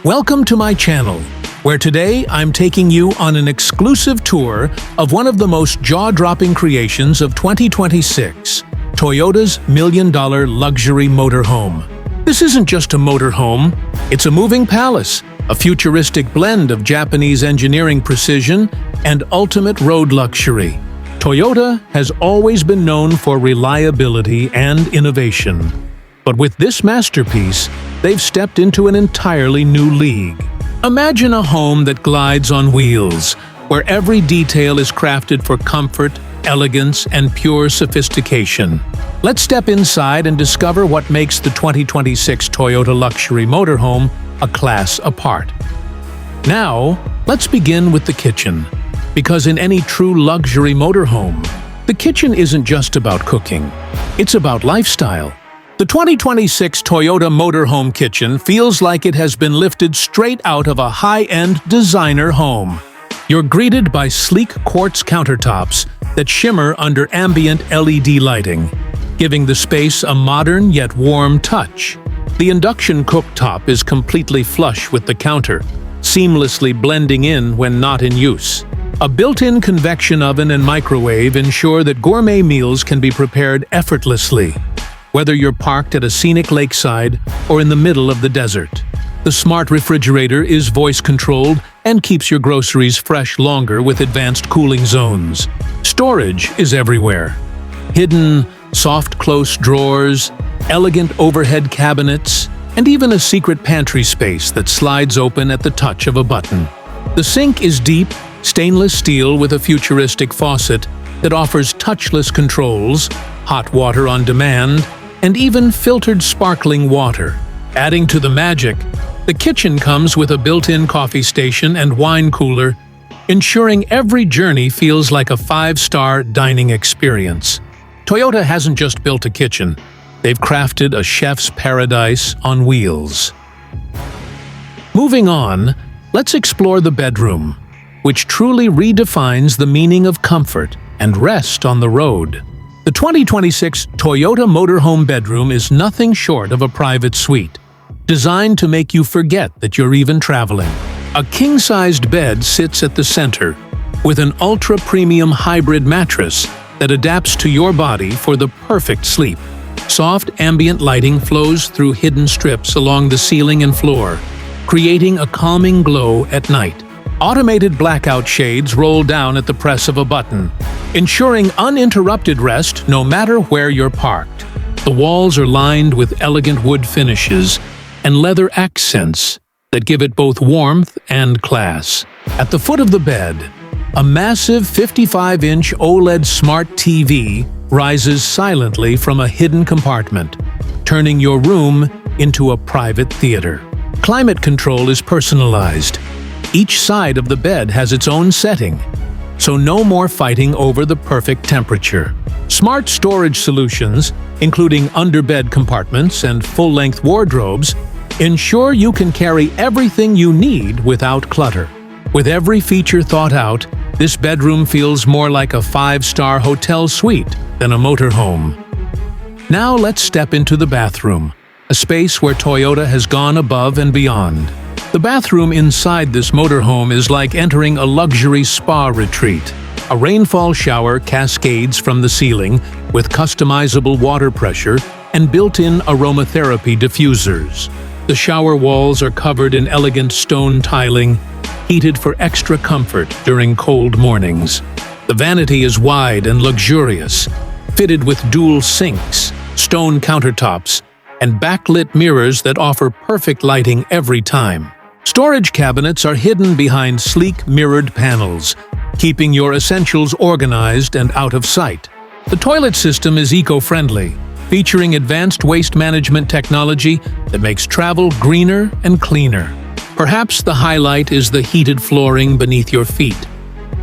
Welcome to my channel, where today I'm taking you on an exclusive tour of one of the most jaw-dropping creations of 2026, Toyota's million-dollar luxury motorhome. This isn't just a motorhome, it's a moving palace, a futuristic blend of Japanese engineering precision and ultimate road luxury. Toyota has always been known for reliability and innovation. But with this masterpiece, they've stepped into an entirely new league. Imagine a home that glides on wheels, where every detail is crafted for comfort, elegance, and pure sophistication. Let's step inside and discover what makes the 2026 Toyota luxury motorhome a class apart. Now, let's begin with the kitchen. Because in any true luxury motorhome, the kitchen isn't just about cooking, it's about lifestyle. The 2026 Toyota motorhome kitchen feels like it has been lifted straight out of a high-end designer home. You're greeted by sleek quartz countertops that shimmer under ambient LED lighting, giving the space a modern yet warm touch. The induction cooktop is completely flush with the counter, seamlessly blending in when not in use. A built-in convection oven and microwave ensure that gourmet meals can be prepared effortlessly, whether you're parked at a scenic lakeside or in the middle of the desert. The smart refrigerator is voice-controlled and keeps your groceries fresh longer with advanced cooling zones. Storage is everywhere. Hidden, soft-close drawers, elegant overhead cabinets, and even a secret pantry space that slides open at the touch of a button. The sink is deep, stainless steel with a futuristic faucet that offers touchless controls, hot water on demand, and even filtered sparkling water. Adding to the magic, the kitchen comes with a built-in coffee station and wine cooler, ensuring every journey feels like a five-star dining experience. Toyota hasn't just built a kitchen, they've crafted a chef's paradise on wheels. Moving on, let's explore the bedroom, which truly redefines the meaning of comfort and rest on the road. The 2026 Toyota motorhome bedroom is nothing short of a private suite, designed to make you forget that you're even traveling. A king-sized bed sits at the center, with an ultra-premium hybrid mattress that adapts to your body for the perfect sleep. Soft ambient lighting flows through hidden strips along the ceiling and floor, creating a calming glow at night. Automated blackout shades roll down at the press of a button, ensuring uninterrupted rest no matter where you're parked. The walls are lined with elegant wood finishes and leather accents that give it both warmth and class. At the foot of the bed, a massive 55-inch OLED smart TV rises silently from a hidden compartment, turning your room into a private theater. Climate control is personalized. Each side of the bed has its own setting, so no more fighting over the perfect temperature. Smart storage solutions, including underbed compartments and full-length wardrobes, ensure you can carry everything you need without clutter. With every feature thought out, this bedroom feels more like a five-star hotel suite than a motorhome. Now let's step into the bathroom, a space where Toyota has gone above and beyond. The bathroom inside this motorhome is like entering a luxury spa retreat. A rainfall shower cascades from the ceiling with customizable water pressure and built-in aromatherapy diffusers. The shower walls are covered in elegant stone tiling, heated for extra comfort during cold mornings. The vanity is wide and luxurious, fitted with dual sinks, stone countertops, and backlit mirrors that offer perfect lighting every time. Storage cabinets are hidden behind sleek mirrored panels, keeping your essentials organized and out of sight. The toilet system is eco-friendly, featuring advanced waste management technology that makes travel greener and cleaner. Perhaps the highlight is the heated flooring beneath your feet,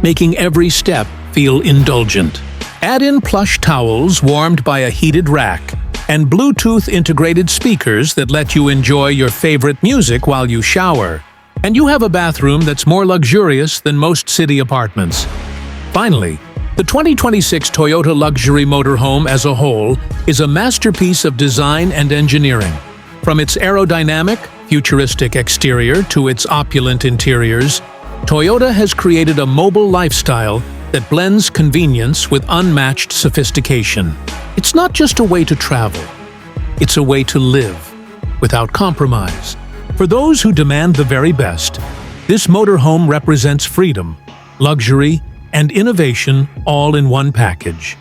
making every step feel indulgent. Add in plush towels warmed by a heated rack, and Bluetooth-integrated speakers that let you enjoy your favorite music while you shower. And you have a bathroom that's more luxurious than most city apartments. Finally, the 2026 Toyota luxury motorhome as a whole is a masterpiece of design and engineering. From its aerodynamic, futuristic exterior to its opulent interiors, Toyota has created a mobile lifestyle that blends convenience with unmatched sophistication. It's not just a way to travel, it's a way to live, without compromise. For those who demand the very best, this motorhome represents freedom, luxury, and innovation all in one package.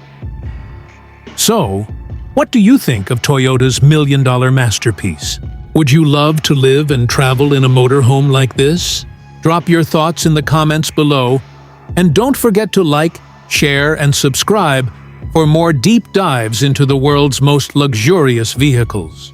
So, what do you think of Toyota's million-dollar masterpiece? Would you love to live and travel in a motorhome like this? Drop your thoughts in the comments below, and don't forget to like, share, and subscribe for more deep dives into the world's most luxurious vehicles.